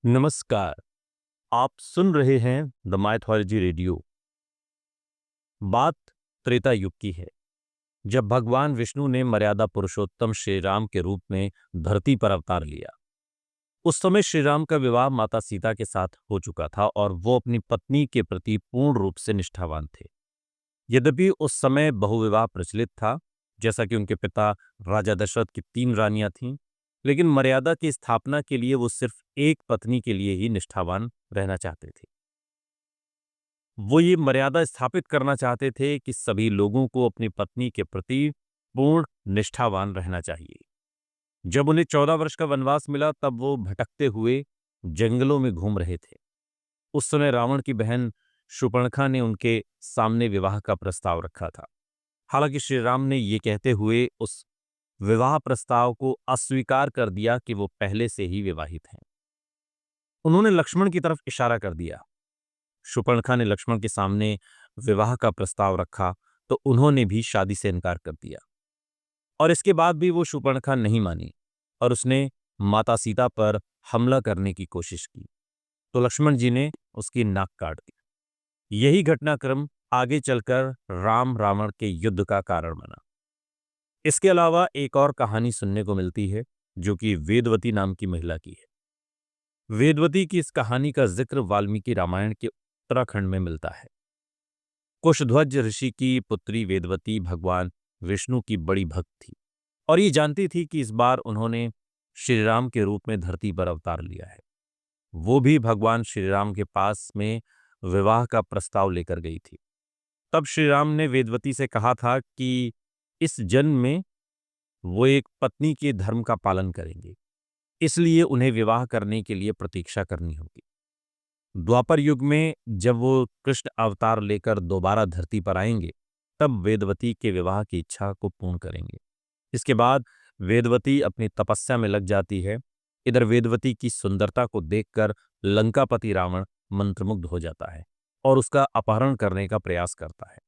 नमस्कार। आप सुन रहे हैं द माइथोलॉजी रेडियो। बात त्रेता युग की है, जब भगवान विष्णु ने मर्यादा पुरुषोत्तम श्री राम के रूप में धरती पर अवतार लिया। उस समय श्री राम का विवाह माता सीता के साथ हो चुका था और वो अपनी पत्नी के प्रति पूर्ण रूप से निष्ठावान थे। यद्यपि उस समय बहुविवाह प्रचलित था, जैसा कि उनके पिता राजा दशरथ की 3 रानियां थीं, लेकिन मर्यादा की स्थापना के लिए वो सिर्फ एक पत्नी के लिए ही निष्ठावान रहना चाहते थे। वो ये मर्यादा स्थापित करना चाहते थे कि सभी लोगों को अपनी पत्नी के प्रति पूर्ण निष्ठावान रहना चाहिए। जब उन्हें 14 वर्ष का वनवास मिला, तब वो भटकते हुए जंगलों में घूम रहे थे। उस समय रावण की बहन शूर्पणखा ने उनके सामने विवाह का प्रस्ताव रखा था। हालांकि श्री राम ने ये कहते हुए उस विवाह प्रस्ताव को अस्वीकार कर दिया कि वो पहले से ही विवाहित हैं। उन्होंने लक्ष्मण की तरफ इशारा कर दिया। शूर्पणखा ने लक्ष्मण के सामने विवाह का प्रस्ताव रखा, तो उन्होंने भी शादी से इनकार कर दिया। और इसके बाद भी वो शूर्पणखा नहीं मानी और उसने माता सीता पर हमला करने की कोशिश की, तो लक्ष्मण जी ने उसकी नाक काट दी। यही घटनाक्रम आगे चलकर राम रावण के युद्ध का कारण बना। इसके अलावा एक और कहानी सुनने को मिलती है, जो कि वेदवती नाम की महिला की है। वेदवती की इस कहानी का जिक्र वाल्मीकि रामायण के उत्तराखंड में मिलता है। कुशध्वज ऋषि की पुत्री वेदवती भगवान विष्णु की बड़ी भक्त थी और ये जानती थी कि इस बार उन्होंने श्री राम के रूप में धरती पर अवतार लिया है। वो भी भगवान श्री राम के पास में विवाह का प्रस्ताव लेकर गई थी। तब श्री राम ने वेदवती से कहा था कि इस जन्म में वो एक पत्नी के धर्म का पालन करेंगे, इसलिए उन्हें विवाह करने के लिए प्रतीक्षा करनी होगी। द्वापर युग में जब वो कृष्ण अवतार लेकर दोबारा धरती पर आएंगे, तब वेदवती के विवाह की इच्छा को पूर्ण करेंगे। इसके बाद वेदवती अपनी तपस्या में लग जाती है। इधर वेदवती की सुंदरता को देखकर लंकापति रावण मंत्रमुग्ध हो जाता है और उसका अपहरण करने का प्रयास करता है।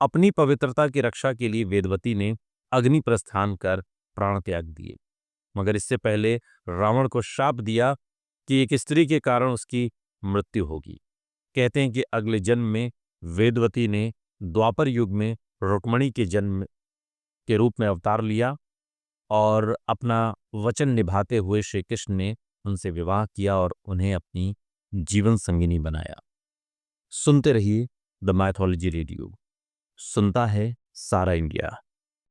अपनी पवित्रता की रक्षा के लिए वेदवती ने अग्नि प्रस्थान कर प्राण त्याग दिए, मगर इससे पहले रावण को श्राप दिया कि एक स्त्री के कारण उसकी मृत्यु होगी। कहते हैं कि अगले जन्म में वेदवती ने द्वापर युग में रुक्मणी के जन्म के रूप में अवतार लिया और अपना वचन निभाते हुए श्री कृष्ण ने उनसे विवाह किया और उन्हें अपनी जीवन संगिनी बनाया। सुनते रहिए द माइथोलॉजी रेडियो। सुनता है सारा इंडिया।